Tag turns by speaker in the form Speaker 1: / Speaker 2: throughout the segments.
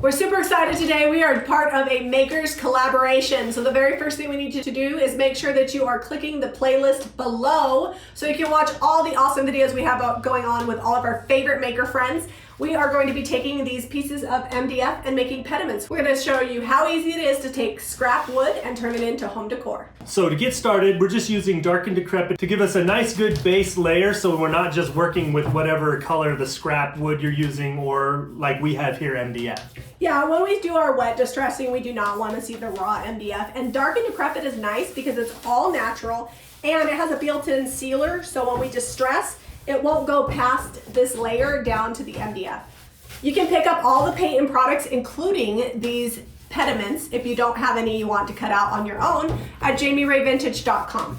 Speaker 1: We're super excited today. We are part of a makers collaboration. So the very first thing we need you to do is make sure that you are clicking the playlist below so you can watch all the awesome videos we have going on with all of our favorite maker friends. We are going to be taking these pieces of MDF and making pediments. We're going to show you how easy it is to take scrap wood and turn it into home decor.
Speaker 2: So to get started, we're just using Dark and Decrepit to give us a nice good base layer so we're not just working with whatever color the scrap wood you're using or like we have here, MDF.
Speaker 1: Yeah, when we do our wet distressing, we do not want to see the raw MDF. And Dark and Decrepit is nice because it's all natural and it has a built-in sealer, so when we distress, it won't go past this layer down to the MDF. You can pick up all the paint and products, including these pediments, if you don't have any you want to cut out on your own, at jamirayvintage.com.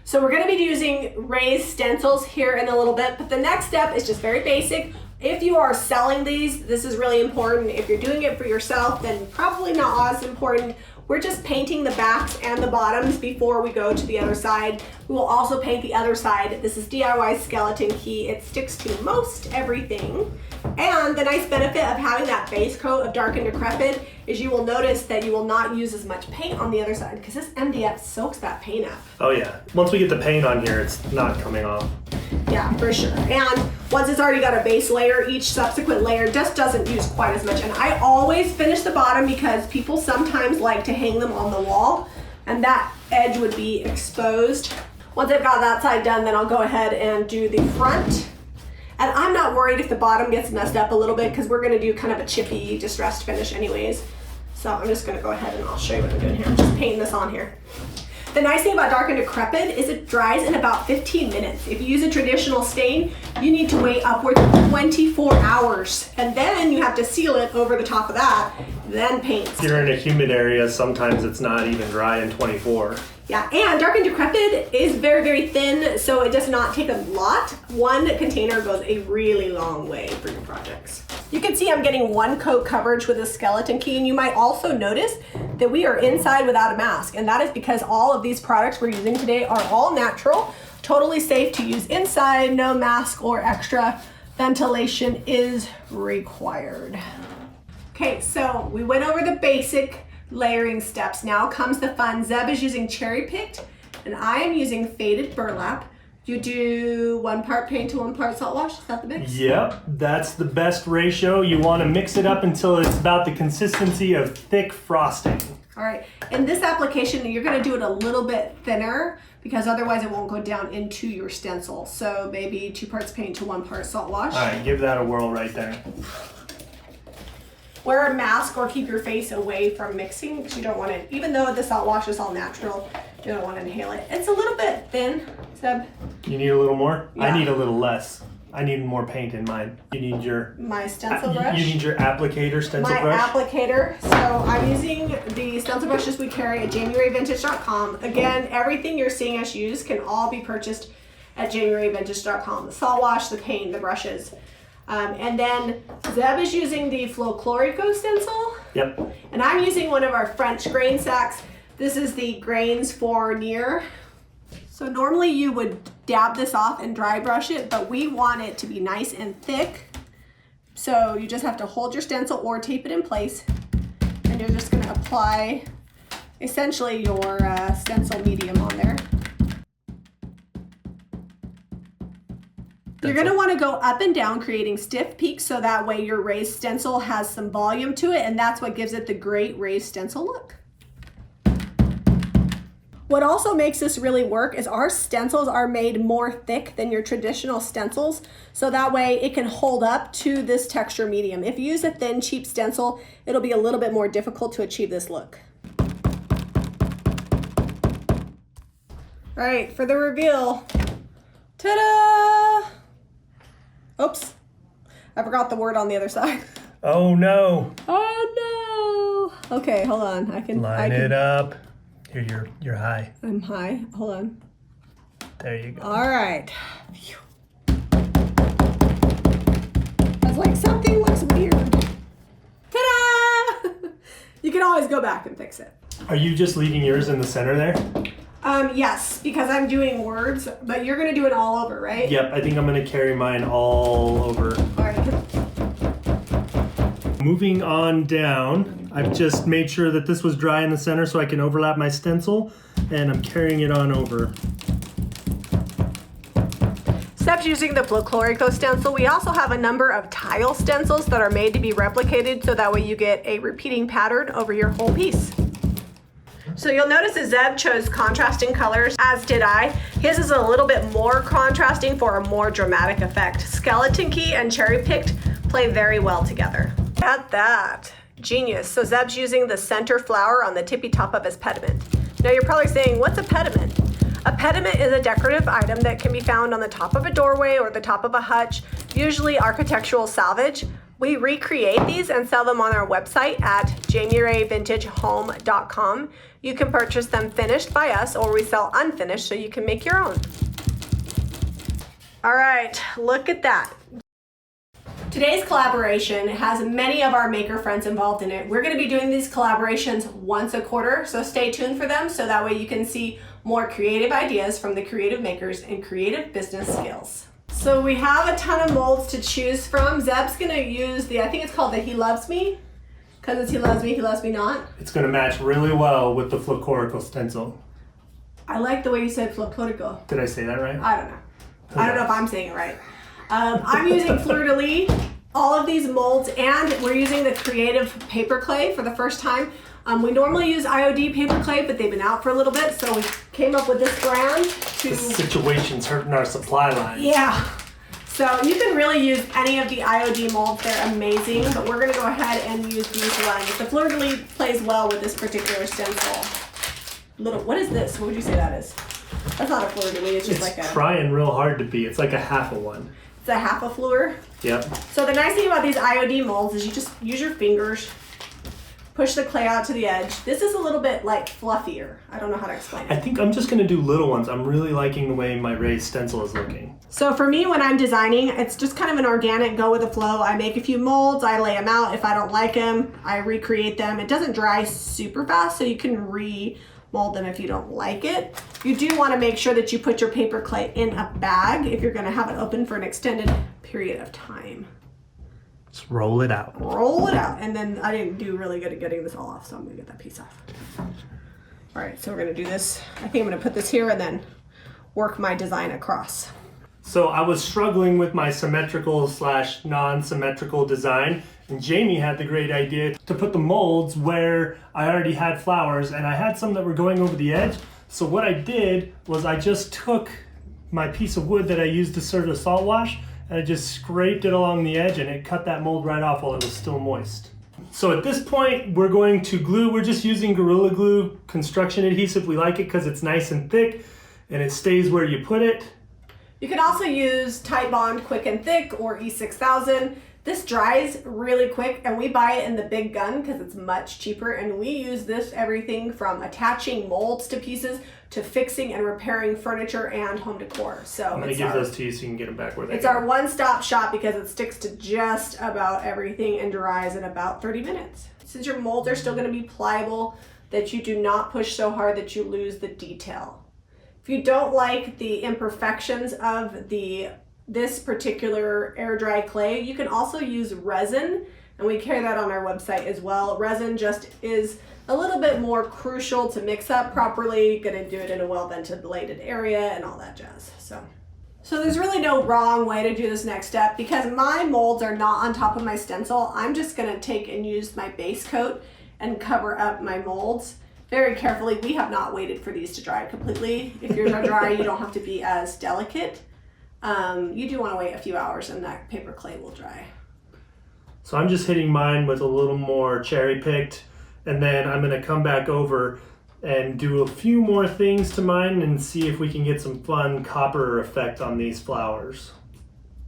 Speaker 1: So we're going to be using raised stencils here in a little bit, but the next step is just very basic. If you are selling these, this is really important. If you're doing it for yourself, then probably not as important. We're just painting the backs and the bottoms before we go to the other side. We will also paint the other side. This is DIY skeleton key. It sticks to most everything. And the nice benefit of having that base coat of Dark and Decrepit is you will notice that you will not use as much paint on the other side because this MDF soaks that paint up.
Speaker 2: Oh yeah, once we get the paint on here, it's not coming off.
Speaker 1: Yeah, for sure. And once it's already got a base layer, each subsequent layer just doesn't use quite as much. And I always finish the bottom because people sometimes like to hang them on the wall and that edge would be exposed. Once I've got that side done, then I'll go ahead and do the front. And I'm not worried if the bottom gets messed up a little bit because we're gonna do kind of a chippy, distressed finish anyways. So I'm just gonna go ahead and I'll show you what I'm doing here. I'm just painting this on here. The nice thing about Dark and Decrepit is it dries in about 15 minutes. If you use a traditional stain, you need to wait upwards of 24 hours. And then you have to seal it over the top of that, then paint.
Speaker 2: If you're in a humid area, sometimes it's not even dry in 24.
Speaker 1: Yeah, and Dark and Decrepit is very, very thin, so it does not take a lot. One container goes a really long way for your projects. You can see I'm getting one coat coverage with a skeleton key, and you might also notice that we are inside without a mask, and that is because all of these products we're using today are all natural, totally safe to use inside, no mask or extra ventilation is required. Okay, so we went over the basic layering steps. Now comes the fun. Zeb is using cherry picked and I am using faded burlap. You do 1 part paint to 1 part salt wash. Is that the mix?
Speaker 2: Yep, that's the best ratio. You want to mix it up until it's about the consistency of thick frosting.
Speaker 1: All right, in this application, you're going to do it a little bit thinner because otherwise it won't go down into your stencil. So maybe 2 parts paint to 1 part salt wash.
Speaker 2: All right, give that a whirl right there.
Speaker 1: Wear a mask or keep your face away from mixing because you don't want to, even though the salt wash is all natural, you don't want to inhale it. It's a little bit thin, Seb.
Speaker 2: You need a little more?
Speaker 1: Yeah.
Speaker 2: I need a little less. I need more paint in mine. You need your...
Speaker 1: My stencil brush.
Speaker 2: You need your applicator stencil brush?
Speaker 1: My applicator. So I'm using the stencil brushes we carry at jamirayvintage.com. Again, everything you're seeing us use can all be purchased at jamirayvintage.com. The salt wash, the paint, the brushes. And then Zeb is using the Folklorico stencil.
Speaker 2: Yep.
Speaker 1: And I'm using one of our French grain sacks. This is the Grains for Near. So normally you would dab this off and dry brush it, but we want it to be nice and thick. So you just have to hold your stencil or tape it in place. And you're just gonna apply essentially your stencil medium on there. You're gonna wanna go up and down creating stiff peaks so that way your raised stencil has some volume to it and that's what gives it the great raised stencil look. What also makes this really work is our stencils are made more thick than your traditional stencils so that way it can hold up to this texture medium. If you use a thin, cheap stencil, it'll be a little bit more difficult to achieve this look. All right, for the reveal, ta-da! Oops, I forgot the word on the other side.
Speaker 2: Oh no.
Speaker 1: Oh no. Okay, hold on. I can
Speaker 2: line it up. Here, you're high.
Speaker 1: I'm high. Hold on.
Speaker 2: There you go.
Speaker 1: All right. I was like, something looks weird. Ta-da! You can always go back and fix it.
Speaker 2: Are you just leaving yours in the center there?
Speaker 1: Yes, because I'm doing words, but you're gonna do it all over, right?
Speaker 2: Yep, I think I'm gonna carry mine all over.
Speaker 1: All right.
Speaker 2: moving on down, I've just made sure that this was dry in the center so I can overlap my stencil, and I'm carrying it on over.
Speaker 1: Except using the Folklorico stencil, we also have a number of tile stencils that are made to be replicated so that way you get a repeating pattern over your whole piece. So you'll notice that Zeb chose contrasting colors, as did I. His is a little bit more contrasting for a more dramatic effect. Skeleton key and cherry picked play very well together. At that, genius. So Zeb's using the center flower on the tippy top of his pediment. Now you're probably saying, what's a pediment? A pediment is a decorative item that can be found on the top of a doorway or the top of a hutch, usually architectural salvage. We recreate these and sell them on our website at jamirayvintagehome.com. You can purchase them finished by us, or we sell unfinished so you can make your own. All right, look at that. Today's collaboration has many of our maker friends involved in it. We're going to be doing these collaborations once a quarter, so stay tuned for them so that way you can see more creative ideas from the creative makers and creative business skills. So we have a ton of molds to choose from. Zeb's going to use I think it's called the He Loves Me, because it's he loves me not.
Speaker 2: It's going to match really well with the Folklorico stencil.
Speaker 1: I like the way you said Folklorico.
Speaker 2: Did I say that right?
Speaker 1: I don't know. I don't know if I'm saying it right. I'm using fleur-de-lis, all of these molds, and we're using the creative paper clay for the first time. We normally use IOD paper clay, but they've been out for a little bit, so we came up with this brand to...
Speaker 2: The situation's hurting our supply line.
Speaker 1: Yeah. So you can really use any of the IOD molds. They're amazing, but we're going to go ahead and use these ones. The fleur-de-lis plays well with this particular stencil. What is this? What would you say that is? That's not a fleur-de-lis, it's just like a...
Speaker 2: It's trying real hard to be. It's like a half of one.
Speaker 1: It's a half a fleur.
Speaker 2: Yep.
Speaker 1: So the nice thing about these IOD molds is you just use your fingers, push the clay out to the edge. This is a little bit like fluffier. I don't know how to explain it.
Speaker 2: I think I'm just going to do little ones. I'm really liking the way my raised stencil is looking.
Speaker 1: So for me, when I'm designing, it's just kind of an organic go with the flow. I make a few molds, I lay them out. If I don't like them, I recreate them. It doesn't dry super fast, so you can re-mold them if you don't like it. You do want to make sure that you put your paper clay in a bag if you're going to have it open for an extended period of time.
Speaker 2: Just roll it out.
Speaker 1: Roll it out. And then I didn't do really good at getting this all off, so I'm going to get that piece off. All right, so we're going to do this. I think I'm going to put this here and then work my design across.
Speaker 2: So I was struggling with my symmetrical / non-symmetrical design, and Jami had the great idea to put the molds where I already had flowers, and I had some that were going over the edge. So what I did was I just took my piece of wood that I used to serve the salt wash, and I just scraped it along the edge, and it cut that mold right off while it was still moist. So at this point, we're going to glue. We're just using Gorilla Glue construction adhesive. We like it because it's nice and thick, and it stays where you put it.
Speaker 1: You can also use Titebond Quick and Thick or E6000. This dries really quick, and we buy it in the big gun because it's much cheaper, and we use this everything from attaching molds to pieces to fixing and repairing furniture and home decor. So
Speaker 2: I'm going to give those to you so you can get them back where they go.
Speaker 1: It's our one-stop shop because it sticks to just about everything and dries in about 30 minutes. Since your molds are still going to be pliable, that you do not push so hard that you lose the detail. If you don't like the imperfections of this particular air dry clay, you can also use resin, and we carry that on our website as well. Resin just is a little bit more crucial to mix up properly. Gonna do it in a well ventilated area and all that jazz. So there's really no wrong way to do this next step. Because my molds are not on top of my stencil, I'm just gonna take and use my base coat and cover up my molds very carefully. We have not waited for these to dry completely. If yours are dry, you don't have to be as delicate. You do want to wait a few hours and that paper clay will dry.
Speaker 2: So I'm just hitting mine with a little more cherry picked, and then I'm going to come back over and do a few more things to mine and see if we can get some fun copper effect on these flowers.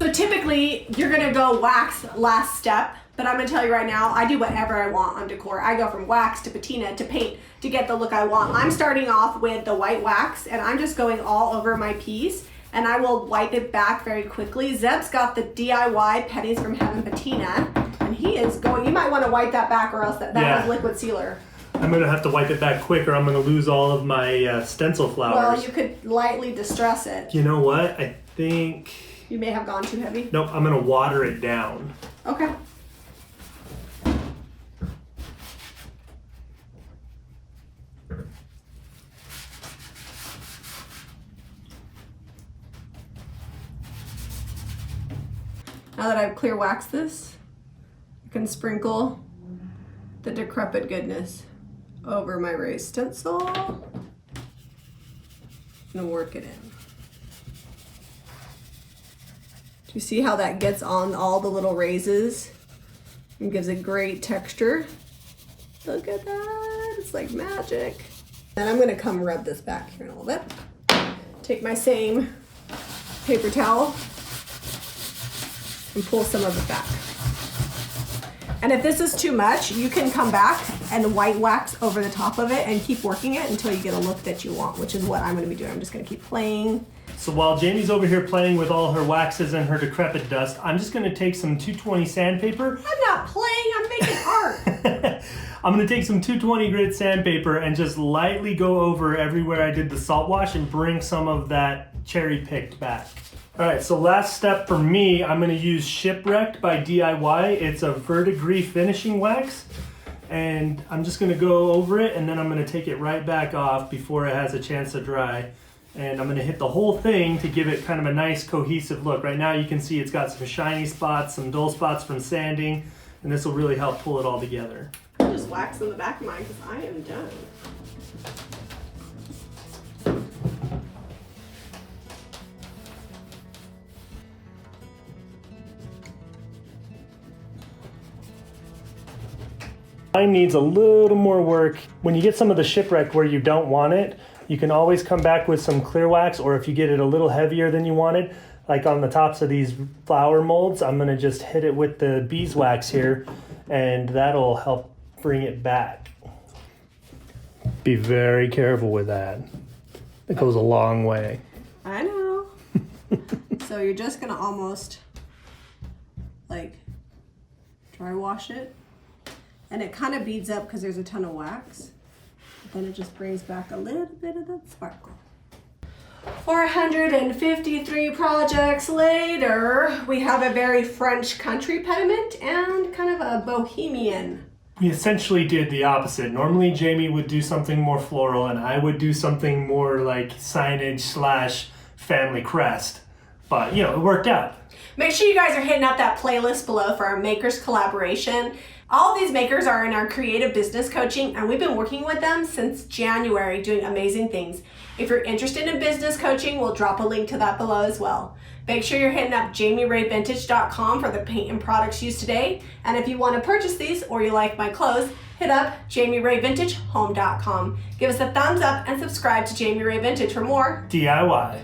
Speaker 1: So typically you're going to go wax last step, but I'm going to tell you right now, I do whatever I want on decor. I go from wax to patina to paint to get the look I want. I'm starting off with the white wax, and I'm just going all over my piece, and I will wipe it back very quickly. Zeb's got the DIY Pennies from Heaven patina, and he is going, you might want to wipe that back or else that has liquid sealer.
Speaker 2: I'm going to have to wipe it back quick or I'm going to lose all of my stencil flowers.
Speaker 1: Well, you could lightly distress it.
Speaker 2: You know what? I think...
Speaker 1: You may have gone too heavy.
Speaker 2: Nope, I'm going to water it down.
Speaker 1: Okay. Now that I've clear waxed this, I can sprinkle the decrepit goodness over my raised stencil and work it in. Do you see how that gets on all the little raises and gives it great texture? Look at that, it's like magic. And I'm gonna come rub this back here in a little bit. Take my same paper towel and pull some of it back. And if this is too much, you can come back and white wax over the top of it and keep working it until you get a look that you want, which is what I'm gonna be doing. I'm just gonna keep playing.
Speaker 2: So while Jamie's over here playing with all her waxes and her decrepit dust, I'm just gonna take some 220 sandpaper.
Speaker 1: I'm not playing, I'm making art.
Speaker 2: I'm gonna take some 220 grit sandpaper and just lightly go over everywhere I did the salt wash and bring some of that cherry picked back. All right, so last step for me, I'm gonna use Shipwrecked by DIY. It's a verdigris finishing wax. And I'm just gonna go over it and then I'm gonna take it right back off before it has a chance to dry. And I'm gonna hit the whole thing to give it kind of a nice cohesive look. Right now you can see it's got some shiny spots, some dull spots from sanding, and this will really help pull it all together.
Speaker 1: I'm just waxing the back of mine because I am done.
Speaker 2: Mine needs a little more work. When you get some of the shipwreck where you don't want it, you can always come back with some clear wax, or if you get it a little heavier than you wanted, like on the tops of these flower molds, I'm gonna just hit it with the beeswax here and that'll help bring it back. Be very careful with that. It goes a long way.
Speaker 1: I know. So you're just gonna almost like dry wash it. And it kind of beads up because there's a ton of wax. But then it just brings back a little bit of that sparkle. 453 projects later, we have a very French country pediment and kind of a bohemian.
Speaker 2: We essentially did the opposite. Normally Jamie would do something more floral and I would do something more like signage / family crest. But you know, it worked out.
Speaker 1: Make sure you guys are hitting up that playlist below for our makers collaboration. All of these makers are in our creative business coaching and we've been working with them since January doing amazing things. If you're interested in business coaching, we'll drop a link to that below as well. Make sure you're hitting up JamiRayVintage.com for the paint and products used today. And if you want to purchase these or you like my clothes, hit up JamiRayVintageHome.com. Give us a thumbs up and subscribe to Jami Ray Vintage for more
Speaker 2: DIY.